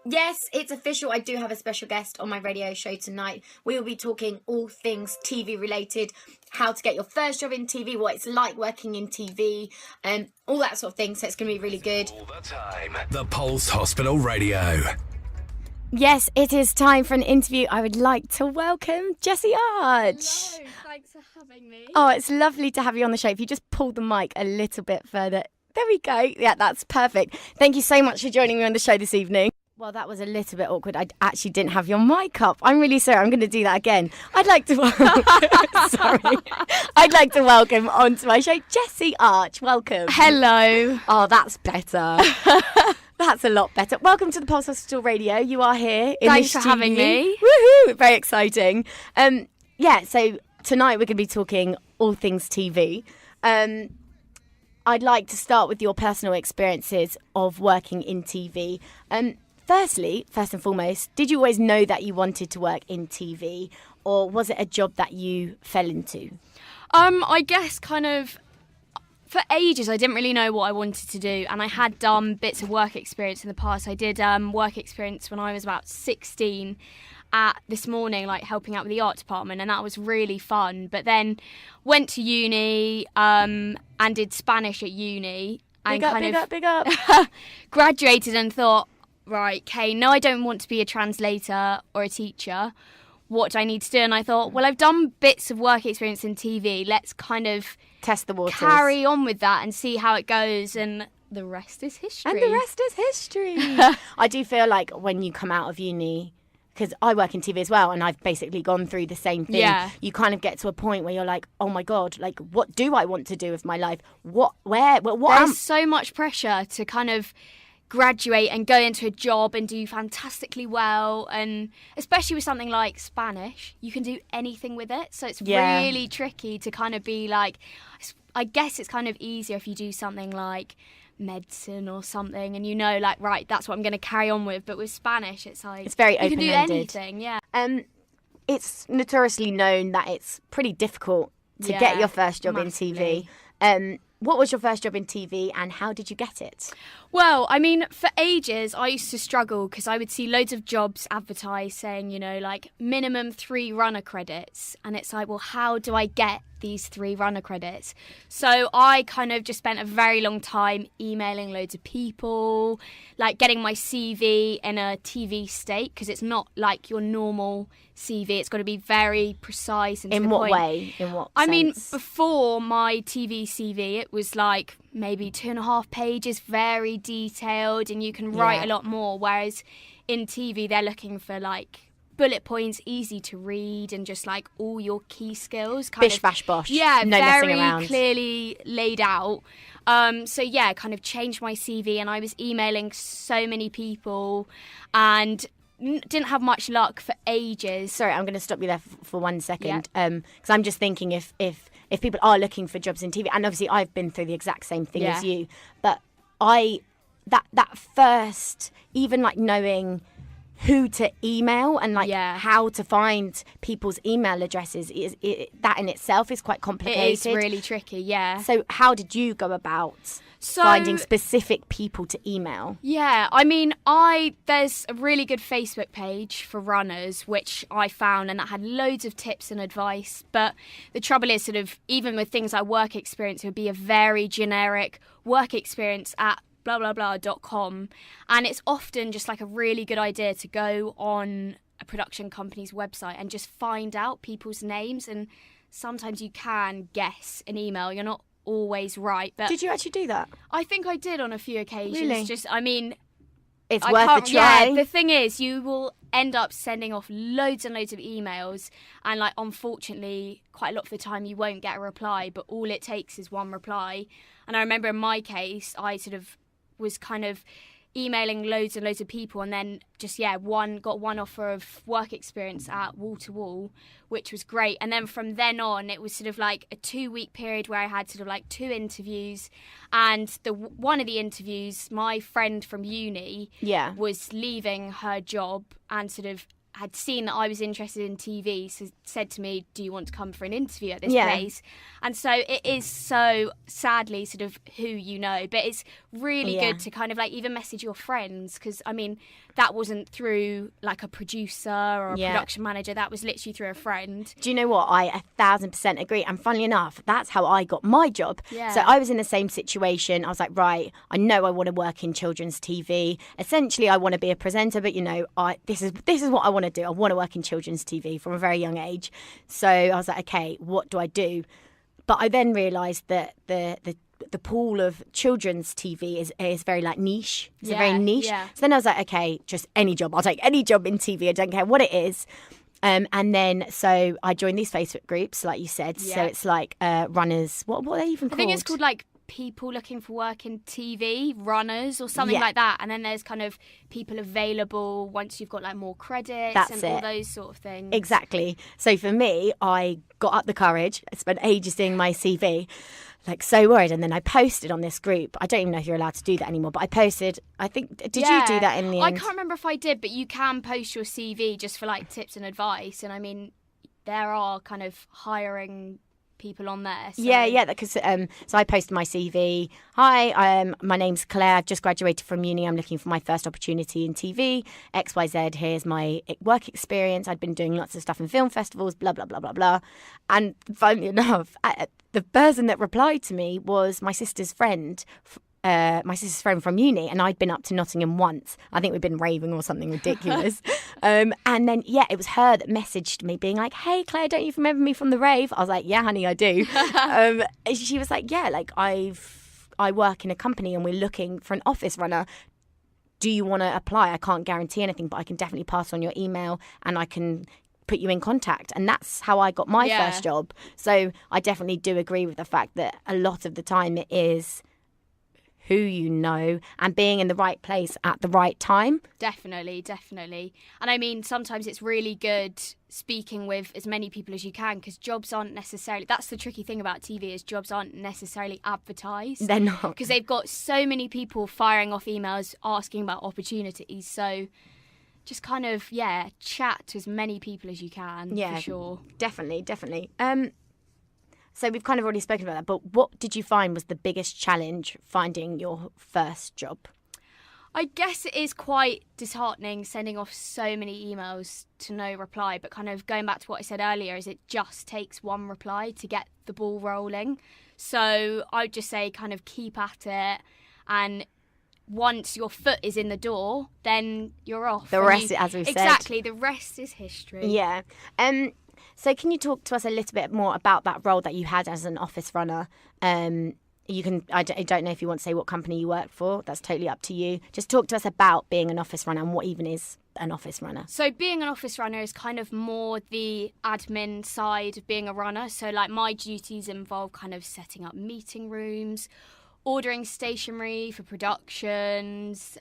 Yes, it's official. I do have a special guest on my radio show tonight. We will be talking all things TV related, how to get your first job in TV, what it's like working in TV, and all that sort of thing. So it's going to be really good. All the time. The Pulse Hospital Radio. Yes, it is time for an interview. I would like to welcome Jessie Arch. Hello, thanks for having me. Oh, it's lovely to have you on the show. If you just pull the mic a little bit further. There we go. Yeah, that's perfect. Thank you so much for joining me on the show this evening. Well, that was a little bit awkward. I actually didn't have your mic up. I'm really sorry. I'm going to do that again. I'd like to I'd like to welcome onto my show Jessie Arch. Welcome. Hello. Oh, that's better. That's a lot better. Welcome to the Pulse Hospital Radio. You are here in Thanks the for having me. Woohoo! Very exciting. So tonight we're going to be talking all things TV. I'd like to start with your personal experiences of working in TV. First and foremost, did you always know that you wanted to work in TV, or was it a job that you fell into? I guess kind of for ages I didn't really know what I wanted to do, and I had done bits of work experience in the past. I did work experience when I was about 16 at This Morning, like helping out with the art department, and that was really fun. But then went to uni and did Spanish at uni and Big up. graduated and thought, right, okay, no, I don't want to be a translator or a teacher. What do I need to do? And I thought, well, I've done bits of work experience in TV. Let's kind of Test the waters. carry on with that and see how it goes. And the rest is history. And the rest is history. I do feel like when you come out of uni, because I work in TV as well, and I've basically gone through the same thing. Yeah. You kind of get to a point where you're like, oh my God, like, what do I want to do with my life? What There's so much pressure to kind of graduate and go into a job and do fantastically well, and especially with something like Spanish, you can do anything with it, so it's really tricky to kind of be like, I guess it's kind of easier if you do something like medicine or something and like, right, that's what I'm going to carry on with. But with Spanish, it's like, it's very you can do open-ended. anything. Yeah. It's notoriously known that it's pretty difficult to get your first job massively. in TV. What was your first job in TV and how did you get it? Well, I mean, for ages, I used to struggle because I would see loads of jobs advertised saying, like minimum 3 runner credits. And it's like, well, how do I get these 3 runner credits? So I kind of just spent a very long time emailing loads of people, like getting my CV in a TV state, because it's not like your normal CV. It's got to be very precise and to the point. In what way? In what I sense? mean, before my TV CV, it was like maybe 2.5 pages, very detailed, and you can write a lot more. Whereas in TV, they're looking for like bullet points, easy to read, and just like all your key skills. Bish, bash, bosh. Yeah, no messing very around. clearly laid out. So yeah, kind of changed my CV, and I was emailing so many people and didn't have much luck for ages. Sorry, I'm going to stop you there for 1 second, because I'm just thinking if people are looking for jobs in TV, and obviously I've been through the exact same thing as you, but that first, even like knowing who to email and like how to find people's email addresses, that in itself is quite complicated. It is really tricky, yeah. So how did you go about finding specific people to email? Yeah, I mean, there's a really good Facebook page for runners, which I found, and that had loads of tips and advice. But the trouble is, sort of, even with things like work experience, it would be a very generic work experience at blah blah blah.com, and it's often just like a really good idea to go on a production company's website and just find out people's names, and sometimes you can guess an email. You're not always right, but did you actually do that? I think I did on a few occasions. Really? Just, I mean, it's worth a try. Yeah, the thing is, you will end up sending off loads and loads of emails, and like, unfortunately, quite a lot of the time you won't get a reply, but all it takes is one reply. And I remember in my case, I sort of was kind of emailing loads and loads of people, and then just got one offer of work experience at Wall to Wall, which was great. And then from then on, it was sort of like a 2-week period where I had sort of like 2 interviews, and one of the interviews, my friend from uni was leaving her job and sort of had seen that I was interested in TV, so said to me, do you want to come for an interview at this Yeah. place? And so it is so sadly sort of who you know, but it's really Yeah. good to kind of like even message your friends, because I mean that wasn't through like a producer or a Yeah. production manager, that was literally through a friend. Do you know what? I 1,000% agree. And funnily enough, that's how I got my job. Yeah. So I was in the same situation. I was like, right, I know I want to work in children's TV. Essentially, I want to be a presenter, but you know, this is what I want to do. I want to work in children's TV from a very young age. So I was like, okay, what do I do? But I then realised that the pool of children's TV is very like niche. It's a very niche. Yeah. So then I was like, okay, just any job. I'll take any job in TV. I don't care what it is. And then so I joined these Facebook groups, like you said. So Yeah. it's like runners. What are they even I called? think it's called like people looking for work in TV, runners or something Yeah. like that. And then there's kind of people available once you've got like more credits That's and all it. those sort of things. Exactly. So for me, I got up the courage. I spent ages doing my CV, like so worried. And then I posted on this group. I don't even know if you're allowed to do that anymore, but I posted, I think, did you do that in the I end? can't remember if I did, but you can post your CV just for like tips and advice. And I mean, there are kind of hiring people on there. So. Yeah, because so I posted my CV. Hi, my name's Claire. I've just graduated from uni. I'm looking for my first opportunity in TV. XYZ. Here's my work experience. I'd been doing lots of stuff in film festivals. Blah blah blah blah blah. And funnily enough, the person that replied to me was my sister's friend. My sister's friend from uni, and I'd been up to Nottingham once. I think we'd been raving or something ridiculous. And then, it was her that messaged me being like, hey, Claire, don't you remember me from the rave? I was like, yeah, honey, I do. She was like, yeah, like I work in a company and we're looking for an office runner. Do you want to apply? I can't guarantee anything, but I can definitely pass on your email and I can put you in contact. And that's how I got my first job. So I definitely do agree with the fact that a lot of the time it is who you know and being in the right place at the right time. Definitely. And I mean, sometimes it's really good speaking with as many people as you can, because jobs aren't necessarily, that's the tricky thing about TV, is jobs aren't necessarily advertised. They're not. Because they've got so many people firing off emails asking about opportunities. So just kind of, chat to as many people as you can, for sure. Definitely. So we've kind of already spoken about that, but what did you find was the biggest challenge finding your first job? I guess it is quite disheartening sending off so many emails to no reply, but kind of going back to what I said earlier, is it just takes one reply to get the ball rolling. So I'd just say kind of keep at it, and once your foot is in the door, then you're off. The rest, as we've said. Exactly, the rest is history. Yeah. So can you talk to us a little bit more about that role that you had as an office runner? You can. I don't know if you want to say what company you work for. That's totally up to you. Just talk to us about being an office runner and what even is an office runner. So being an office runner is kind of more the admin side of being a runner. So like my duties involve kind of setting up meeting rooms, ordering stationery for productions,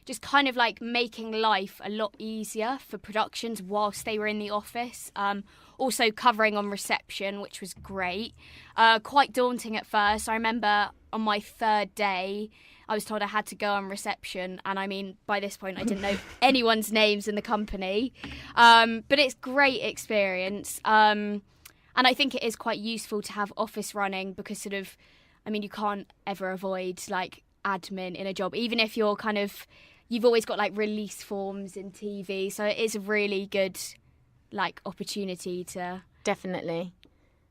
just kind of like making life a lot easier for productions whilst they were in the office. Also covering on reception, which was great. Quite daunting at first. I remember on my third day, I was told I had to go on reception. And I mean, by this point, I didn't know anyone's names in the company. But it's great experience. And I think it is quite useful to have office running because sort of, I mean, you can't ever avoid like admin in a job, even if you're kind of, you've always got like release forms in TV. So it is a really good like opportunity to. Definitely.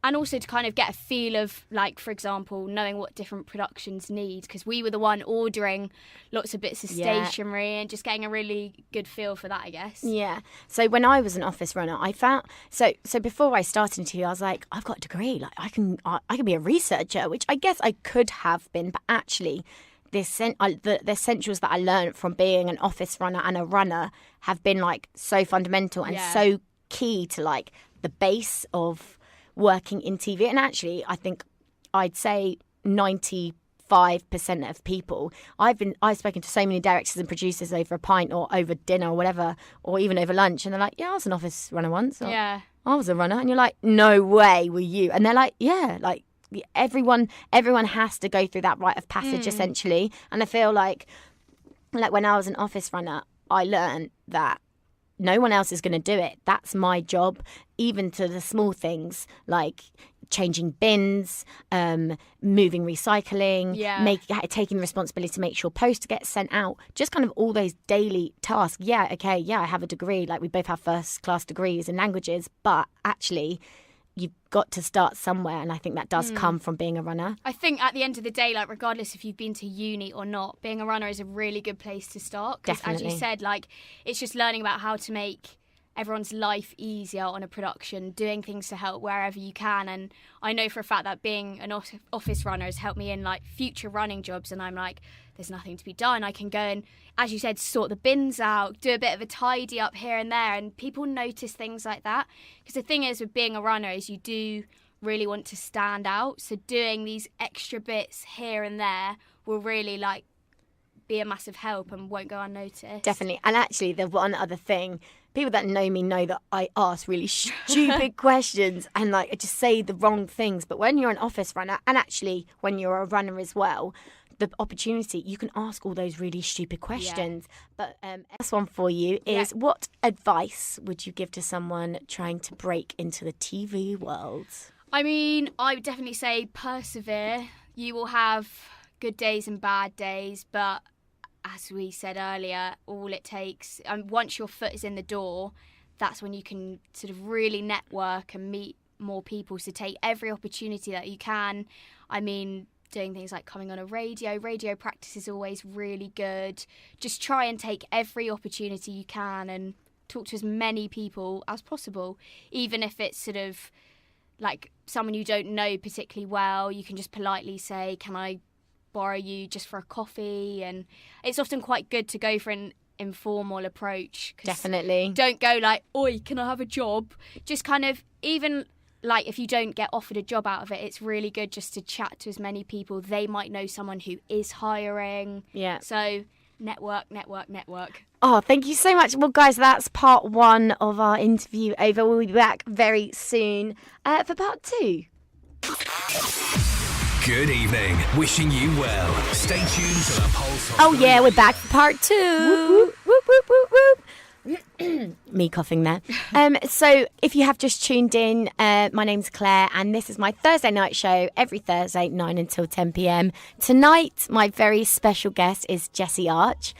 And also to kind of get a feel of, like, for example, knowing what different productions need, because we were the one ordering lots of bits of stationery and just getting a really good feel for that, I guess. Yeah. So when I was an office runner, I found so before I started in TV, I was like, I've got a degree, like I can be a researcher, which I guess I could have been, but actually, the essentials that I learned from being an office runner and a runner have been like so fundamental and so key to like the base of working in TV. And actually, I think I'd say 95% of people, I've spoken to so many directors and producers over a pint or over dinner or whatever, or even over lunch, and they're like, yeah, I was an office runner once. Or, yeah. I was a runner. And you're like, no way were you. And they're like, yeah, like everyone has to go through that rite of passage essentially. And I feel like when I was an office runner, I learned that no one else is going to do it. That's my job, even to the small things like changing bins, moving recycling, taking responsibility to make sure posts get sent out, just kind of all those daily tasks. I have a degree, like we both have first class degrees in languages, but actually you've got to start somewhere, and I think that does come from being a runner. I think at the end of the day, like regardless if you've been to uni or not, being a runner is a really good place to start, because as you said, like it's just learning about how to make everyone's life easier on a production, doing things to help wherever you can. And I know for a fact that being an office runner has helped me in like future running jobs, and I'm like, there's nothing to be done. I can go and, as you said, sort the bins out, do a bit of a tidy up here and there, and people notice things like that. Because the thing is with being a runner is you do really want to stand out, so doing these extra bits here and there will really like be a massive help and won't go unnoticed. Definitely. And actually the one other thing, people that know me know that I ask really stupid questions and like I just say the wrong things. But when you're an office runner, and actually when you're a runner as well, the opportunity, you can ask all those really stupid questions. But this one for you is, what advice would you give to someone trying to break into the TV world? I mean, I would definitely say persevere. You will have good days and bad days, but as we said earlier, all it takes, once your foot is in the door, that's when you can sort of really network and meet more people. So take every opportunity that you can. I mean, doing things like coming on a radio practice is always really good. Just try and take every opportunity you can and talk to as many people as possible. Even if it's sort of like someone you don't know particularly well, you can just politely say, can I borrow you just for a coffee? And it's often quite good to go for an informal approach. Definitely. Don't go like, oi, can I have a job? Just kind of, even like if you don't get offered a job out of it, it's really good just to chat to as many people. They might know someone who is hiring. Yeah. So network. Oh, thank you so much. Well, guys, that's part 1 of our interview over. We'll be back very soon for part 2. Good evening. Wishing you well. Stay tuned to the Pulse. Oh, yeah, we're back for part 2. Whoop, whoop, whoop, whoop, whoop. Me coughing there. So if you have just tuned in, my name's Claire and this is my Thursday night show every Thursday 9 until 10 p.m. Tonight my very special guest is Jessie Arch.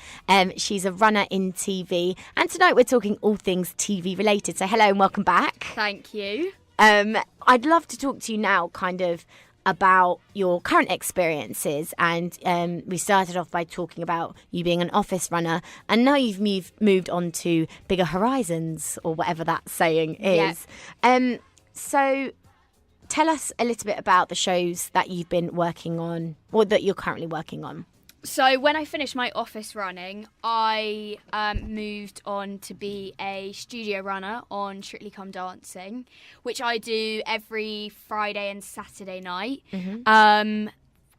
She's a runner in TV, and tonight we're talking all things TV related. So hello and welcome back. Thank you. I'd love to talk to you now kind of about your current experiences, and we started off by talking about you being an office runner, and now you've moved on to bigger horizons, or whatever that saying is. So tell us a little bit about the shows that you've been working on, or that you're currently working on. So when I finished my office running, I moved on to be a studio runner on Strictly Come Dancing, which I do every Friday and Saturday night. Mm-hmm.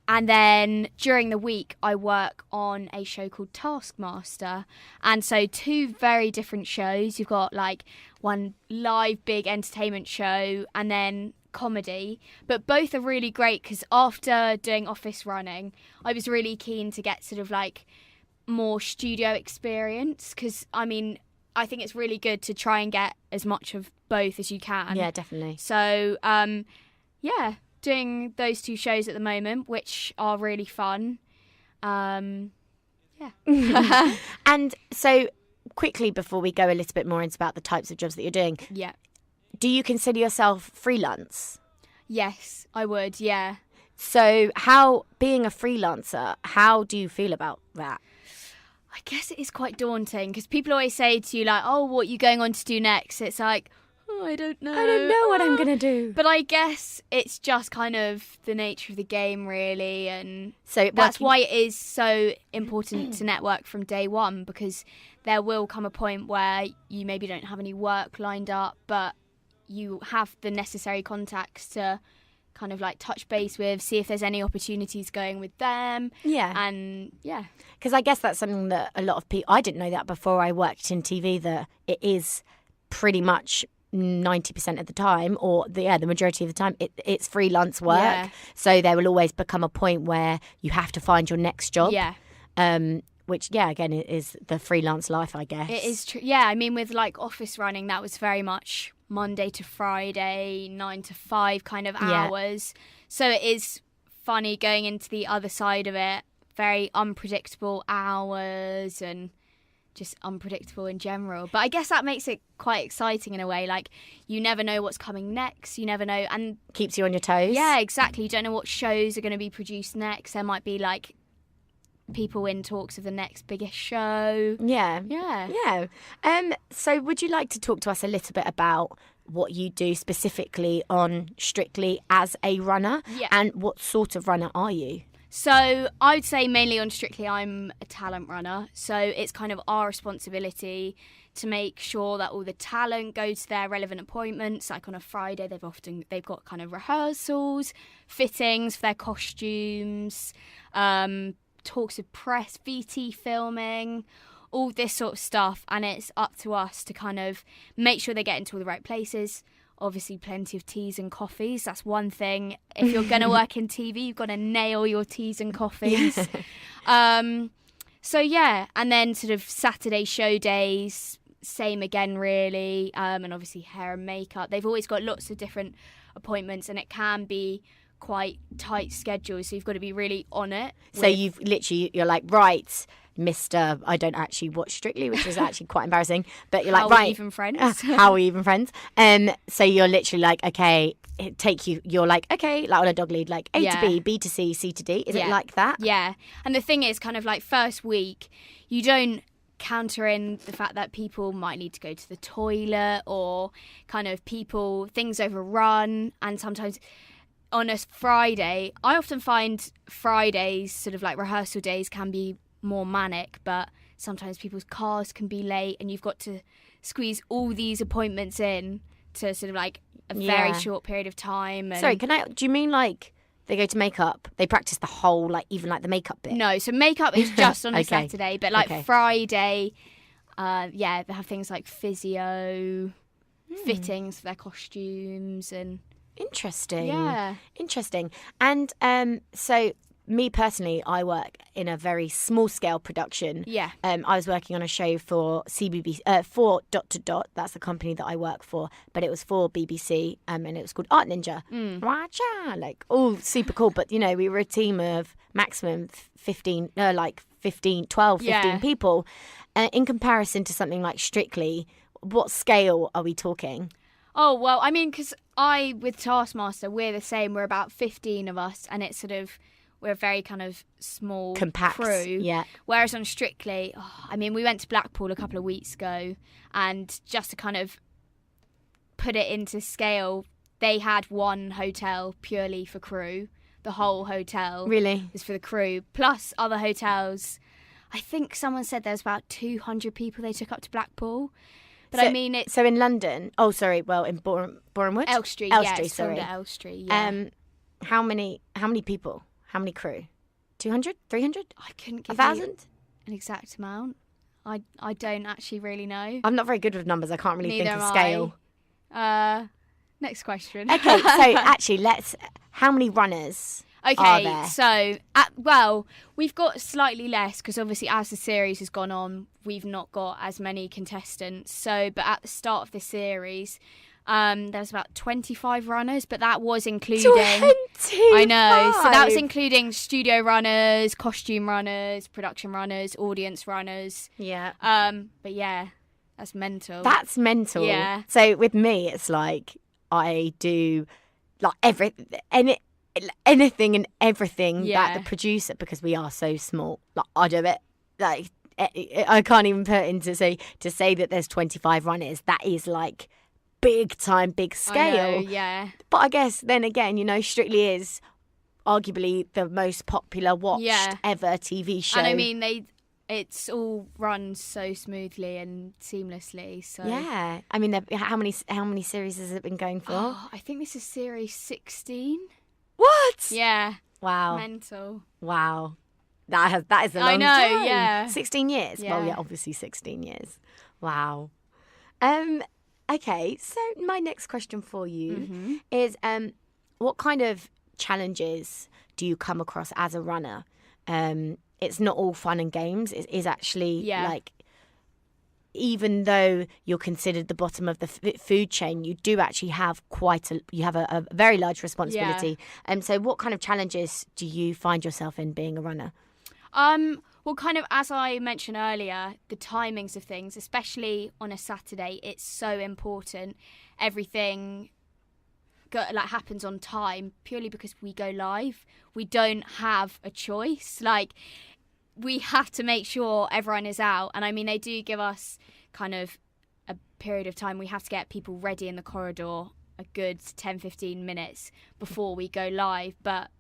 And then during the week, I work on a show called Taskmaster. And so 2 very different shows. You've got like one live big entertainment show and then comedy, but both are really great because after doing office running, I was really keen to get sort of like more studio experience, because I mean, I think it's really good to try and get as much of both as you can. Yeah, definitely. So doing those 2 shows at the moment, which are really fun. And so quickly, before we go a little bit more into about the types of jobs that you're doing, do you consider yourself freelance? Yes, I would, yeah. So being a freelancer, how do you feel about that? I guess it is quite daunting, because people always say to you like, oh, what are you going on to do next? It's like, oh, I don't know. I don't know what I'm going to do. But I guess it's just kind of the nature of the game, really. And so that's why it is so important to network from day one, because there will come a point where you maybe don't have any work lined up, but you have the necessary contacts to kind of like touch base with, see if there's any opportunities going with them. Yeah. And yeah. Because I guess that's something that a lot of people, I didn't know that before I worked in TV, that it is pretty much 90% of the time, or the majority of the time, it's freelance work. Yeah. So there will always become a point where you have to find your next job. Yeah. which again is the freelance life, I guess. It is true. Yeah, I mean, with like office running, that was very much Monday to Friday, 9 to 5 kind of hours. So it is funny going into the other side of it. Very unpredictable hours and just unpredictable in general. But I guess that makes it quite exciting in a way. Like, you never know what's coming next. You never know. And keeps you on your toes. Yeah, exactly. You don't know what shows are going to be produced next. There might be like people in talks of the next biggest show. Yeah. So would you like to talk to us a little bit about what you do specifically on Strictly as a runner? Yeah. And what sort of runner are you? So I would say mainly on Strictly I'm a talent runner. So it's kind of our responsibility to make sure that all the talent go to their relevant appointments. Like on a Friday, they've got kind of rehearsals, fittings for their costumes, talks of press, VT filming, all this sort of stuff. And it's up to us to kind of make sure they get into all the right places. Obviously, plenty of teas and coffees. That's one thing. If you're going to work in TV, you've got to nail your teas and coffees. So, yeah. And then sort of Saturday show days, same again, really. And obviously hair and makeup. They've always got lots of different appointments, and it can be quite tight schedules. So you've got to be really on it. So you're like, right, Mr. I don't actually watch Strictly, which is actually quite embarrassing. But you're like, right. How are we even friends? How are we even friends? So you're literally like, okay, you're like, okay, like on a dog lead, like A to B, B to C, C to D. Is it like that? Yeah. And the thing is, kind of like first week, you don't counter in the fact that people might need to go to the toilet, or kind of things overrun. And sometimes on a Friday, I often find Fridays, sort of like rehearsal days, can be more manic, but sometimes people's cars can be late and you've got to squeeze all these appointments in to sort of like a very short period of time. And sorry, do you mean like they go to makeup, they practice the whole, like even like the makeup bit? No, so makeup is just on a Saturday, but like Friday, they have things like physio, fittings for their costumes and... Interesting. Yeah. Interesting. And so me personally, I work in a very small scale production. Yeah. I was working on a show for CBBC, for ... That's the company that I work for, but it was for BBC, and it was called Art Ninja. Like, all super cool. But you know, we were a team of maximum 15 people. In comparison to something like Strictly, what scale are we talking? Oh, well, I mean, because with Taskmaster, we're the same. We're about 15 of us, and it's sort of, we're a very kind of small compact crew. Yeah. Whereas on Strictly, I mean, we went to Blackpool a couple of weeks ago, and just to kind of put it into scale, they had one hotel purely for crew. The whole hotel really is for the crew, plus other hotels. I think someone said there's about 200 people they took up to Blackpool. But I mean, it's... So in London... Oh, sorry. Well, in Borehamwood? Elstree, it's sorry. Elstree, yeah. How many people? How many crew? 200? 300? I couldn't give 1,000? you an exact amount. I don't actually really know. I'm not very good with numbers. I can't really think of scale. Next question. Okay, so actually, how many runners are there? So, we've got slightly less because obviously as the series has gone on, we've not got as many contestants. So, but at the start of the series, there's about 25 runners, but that was including... 25? I know. So that was including studio runners, costume runners, production runners, audience runners. Yeah. But yeah, that's mental. That's mental. Yeah. So with me, it's like I do like anything and everything that the producer, because we are so small, like I do it. Like I can't even put into to say that there's 25 runners. That is like big time, big scale. I know, yeah. But I guess then again, you know, Strictly is arguably the most popular watched ever TV show. And I mean, it's all run so smoothly and seamlessly. So yeah, I mean, how many series has it been going for? Oh, I think this is series 16. What? Yeah. Wow. Mental. Wow. That is a long time. I know, yeah. 16 years. Yeah. Well, yeah, obviously 16 years. Wow. Okay, so my next question for you is what kind of challenges do you come across as a runner? it's not all fun and games. It is actually like, even though you're considered the bottom of the food chain, you do actually have a very large responsibility. So what kind of challenges do you find yourself in being a runner? Well, kind of as I mentioned earlier, the timings of things, especially on a Saturday, it's so important. Everything happens on time purely because we go live. We don't have a choice. Like, we have to make sure everyone is out. And I mean, they do give us kind of a period of time. We have to get people ready in the corridor a good 10-15 minutes before we go live. But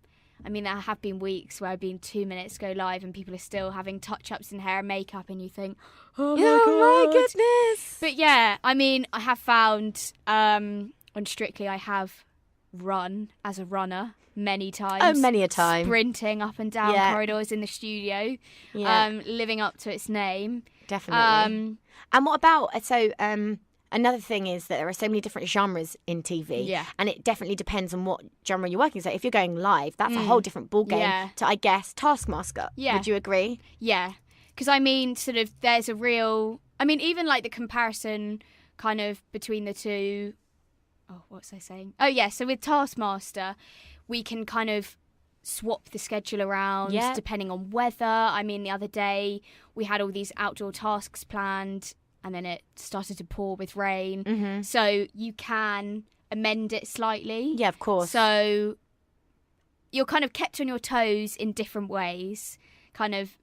I mean, there have been weeks where I've been 2 minutes to go live and people are still having touch-ups in hair and makeup, and you think, oh my goodness. But yeah, I mean, I have found on Strictly, I have run as a runner many times. Oh, many a time. Sprinting up and down corridors in the studio, living up to its name. Definitely. And what about, another thing is that there are so many different genres in TV. Yeah. And it definitely depends on what genre you're working. So if you're going live, that's a whole different ballgame to, I guess, Taskmaster. Yeah. Would you agree? Yeah. Because, I mean, sort of, there's a real... I mean, even, like, the comparison kind of between the two... Oh, what was I saying? Oh, yeah, so with Taskmaster, we can kind of swap the schedule around depending on weather. I mean, the other day, we had all these outdoor tasks planned, and then it started to pour with rain. Mm-hmm. So you can amend it slightly. Yeah, of course. So you're kind of kept on your toes in different ways, kind of,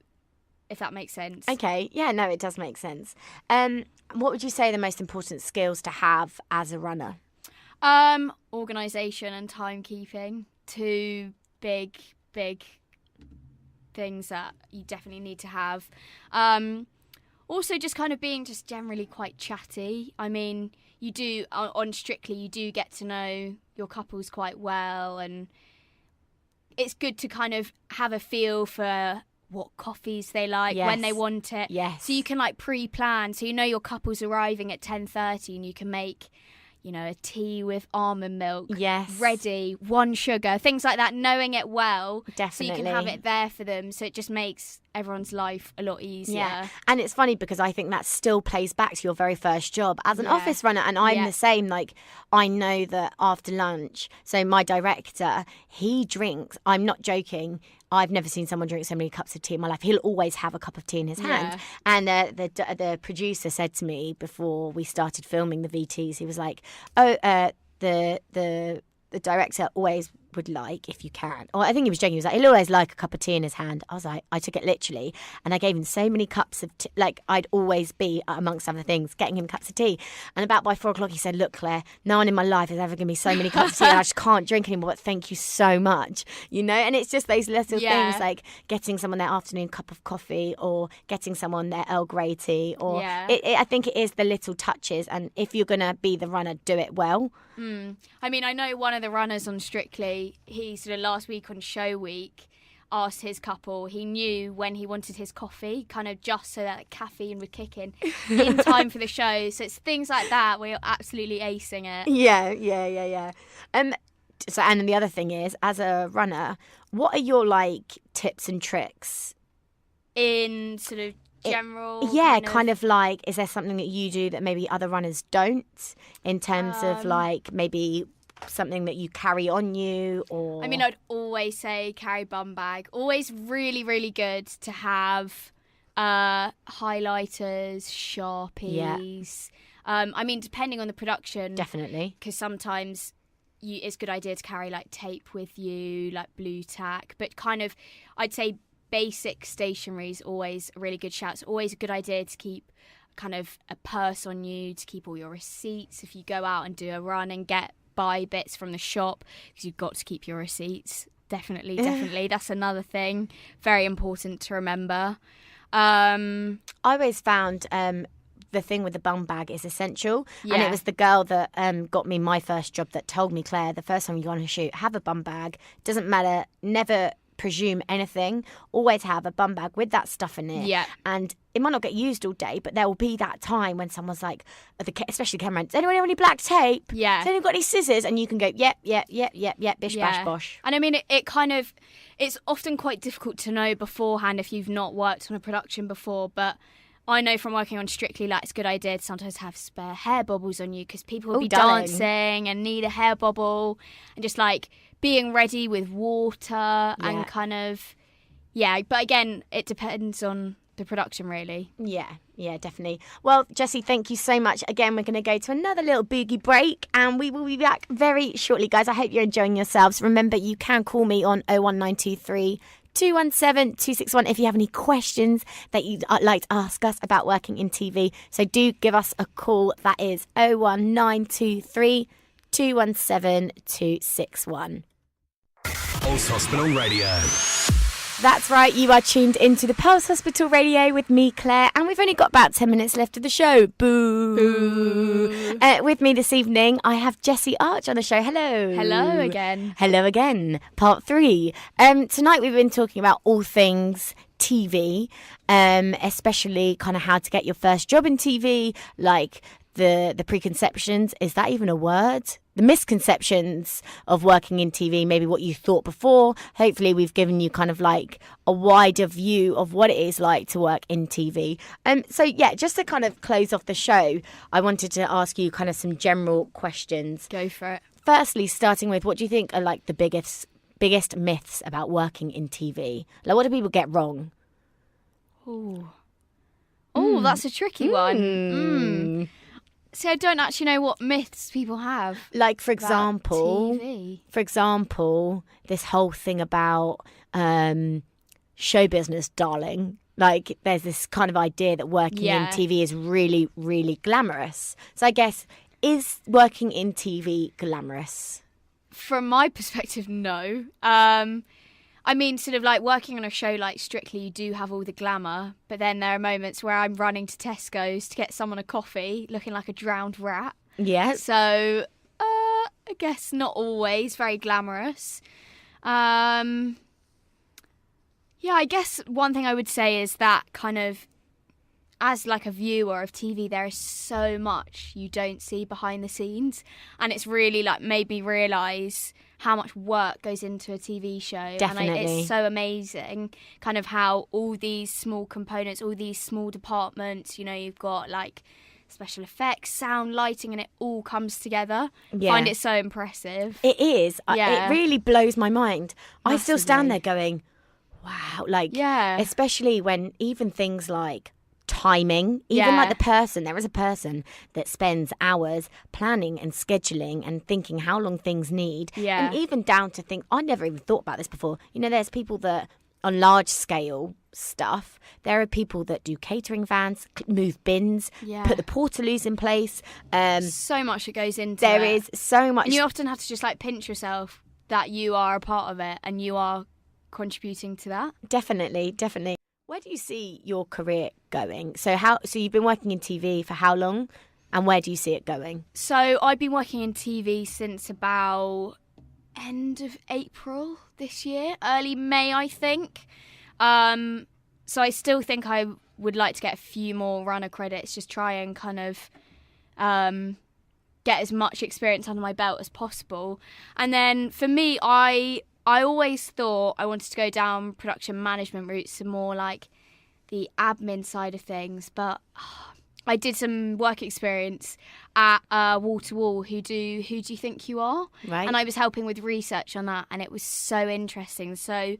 if that makes sense. Okay. Yeah, no, it does make sense. What would you say are the most important skills to have as a runner? Organisation and timekeeping. Two big things that you definitely need to have. Also, just kind of being just generally quite chatty. I mean, you do, on Strictly, you do get to know your couples quite well, and it's good to kind of have a feel for what coffees they like, when they want it. Yes. So you can, like, pre-plan. So you know your couple's arriving at 10:30 and you can make, you know, a tea with almond milk. Yes. Ready, 1 sugar, things like that, knowing it well. Definitely. So you can have it there for them. So it just makes everyone's life a lot easier. Yeah. And it's funny because I think that still plays back to your very first job as an office runner. And I'm the same. Like, I know that after lunch, so my director, he drinks, I'm not joking, I've never seen someone drink so many cups of tea in my life. He'll always have a cup of tea in his hand. And the producer said to me before we started filming the VTs, he was like, the director always would like, if you can, or I think he was joking, he was like, he'll always like a cup of tea in his hand. I was like, I took it literally, and I gave him so many cups of tea, like I'd always be, amongst other things, getting him cups of tea. And about by 4 o'clock he said, look, Claire, no one in my life has ever given me so many cups of tea, and I just can't drink anymore, but thank you so much, you know. And it's just those little things, like getting someone their afternoon cup of coffee, or getting someone their Earl Grey tea, or I think it is the little touches, and if you're gonna be the runner, do it well. I mean, I know one of the runners on Strictly, he sort of last week on show week asked his couple, he knew when he wanted his coffee, kind of just so that caffeine would kick in time for the show. So it's things like that where you're absolutely acing it. Yeah. So, and the other thing is, as a runner, what are your, like, tips and tricks? In sort of general... kind of like, is there something that you do that maybe other runners don't, in terms of, like, maybe something that you carry on you, or... I mean, I'd always say carry bum bag. Always really, really good to have highlighters, Sharpies. I mean, depending on the production... Definitely. Because sometimes... it's a good idea to carry, like, tape with you, like blue tack. But kind of, I'd say basic stationery is always a really good shout. It's always a good idea to keep kind of a purse on you, to keep all your receipts if you go out and do a run and buy bits from the shop, because you've got to keep your receipts. Definitely. That's another thing. Very important to remember. I always found... the thing with the bum bag is essential. Yeah. And it was the girl that got me my first job that told me, Claire, the first time you go on a shoot, have a bum bag. Doesn't matter. Never presume anything. Always have a bum bag with that stuff in it. Yeah. And it might not get used all day, but there will be that time when someone's like, especially the cameraman, does anyone have any black tape? Yeah. Has anyone got any scissors? And you can go, yep, bish, bash, bosh. And I mean, it kind of, it's often quite difficult to know beforehand if you've not worked on a production before, but I know from working on Strictly, like, it's a good idea to sometimes have spare hair bobbles on you because people will be darling. dancing and need a hair bobble, and just like being ready with water and kind of, but again, it depends on the production, really. Yeah, definitely. Well, Jessie, thank you so much. Again, we're going to go to another little boogie break and we will be back very shortly, guys. I hope you're enjoying yourselves. Remember, you can call me on 01923 217 261 if you have any questions that you'd like to ask us about working in TV. So do give us a call. That is 01923 217 261. Pulse Hospital Radio. That's right, you are tuned into the Pulse Hospital Radio with me, Claire, and we've only got about 10 minutes left of the show. Boo! With me this evening, I have Jessie Arch on the show. Hello. Hello again. Hello again. Part 3. Tonight we've been talking about all things TV, especially kind of how to get your first job in TV, like the preconceptions, is that even a word? The misconceptions of working in TV, maybe what you thought before. Hopefully we've given you kind of like a wider view of what it is like to work in TV. So yeah, just to kind of close off the show, I wanted to ask you kind of some general questions. Go for it. Firstly, starting with, what do you think are like the biggest myths about working in TV? Like, what do people get wrong? Oh, that's a tricky one. See, I don't actually know what myths people have. Like, for example, this whole thing about show business, darling. Like, there's this kind of idea that working in TV is really, really glamorous. So I guess, is working in TV glamorous? From my perspective, no. I mean, sort of like working on a show like Strictly, you do have all the glamour, but then there are moments where I'm running to Tesco's to get someone a coffee, looking like a drowned rat. Yeah. So, I guess not always very glamorous. Yeah, I guess one thing I would say is that kind of, as like a viewer of TV, there is so much you don't see behind the scenes, and it's really like made me realise how much work goes into a TV show. Definitely. And it's so amazing kind of how all these small components, all these small departments, you know, you've got like special effects, sound, lighting, and it all comes together. Yeah. Find it so impressive. It is. Yeah. It really blows my mind. Massively. I still stand there going, wow. Like, Yeah. especially when even things like timing, even like there is a person that spends hours planning and scheduling and thinking how long things need. Yeah. And even down to think, I never even thought about this before. You know, there's people that on large scale stuff, there are people that do catering vans, move bins, put the portaloos in place. So much that goes into There it. is so much. And you often have to just like pinch yourself that you are a part of it and you are contributing to that. Definitely. Where do you see your career going? So you've been working in TV for how long, and where do you see it going? So I've been working in TV since about end of April this year, early May, I think. So I still think I would like to get a few more runner credits, just try and kind of get as much experience under my belt as possible. And then for me, I always thought I wanted to go down production management routes, some more like the admin side of things, but I did some work experience at Wall to Wall, Who Do You Think You Are? Right. And I was helping with research on that, and it was so interesting. So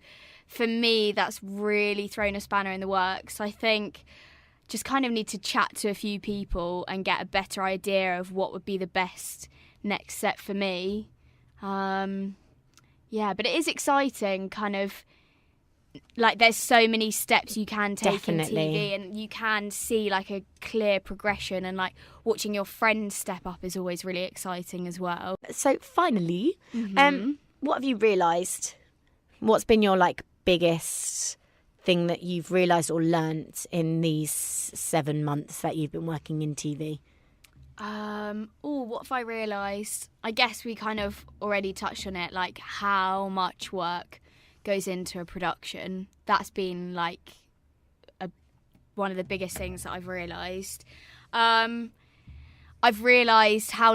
for me, that's really thrown a spanner in the works. I think just kind of need to chat to a few people and get a better idea of what would be the best next step for me. Yeah, but it is exciting, kind of, like there's so many steps you can take in TV, and you can see like a clear progression, and like watching your friends step up is always really exciting as well. So finally, what have you realised? What's been your like biggest thing that you've realised or learnt in these 7 months that you've been working in TV? What have I realised? I guess we kind of already touched on it, like how much work goes into a production. That's been like one of the biggest things that I've realised. I've realised how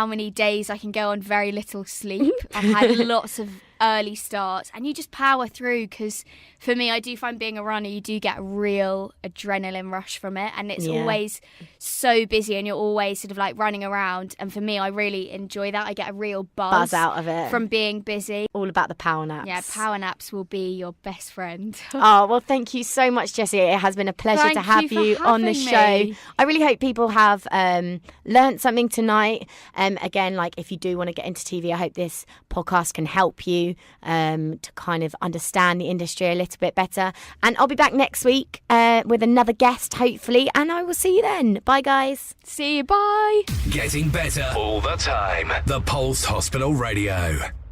many days I can go on very little sleep. I've had lots of early starts, and you just power through, because for me, I do find being a runner, you do get a real adrenaline rush from it, and it's always so busy, and you're always sort of like running around, and for me, I really enjoy that. I get a real buzz out of it from being busy. All about the power naps. Yeah, power naps will be your best friend. Oh, well, thank you so much, Jessie. It has been a pleasure to have you on the show. I really hope people have learnt something tonight. Again, like, if you do want to get into TV, I hope this podcast can help you to kind of understand the industry a little bit better. And I'll be back next week with another guest, hopefully, and I will see you then. Bye, guys. See you, bye. Getting better all the time. The Pulse Hospital Radio.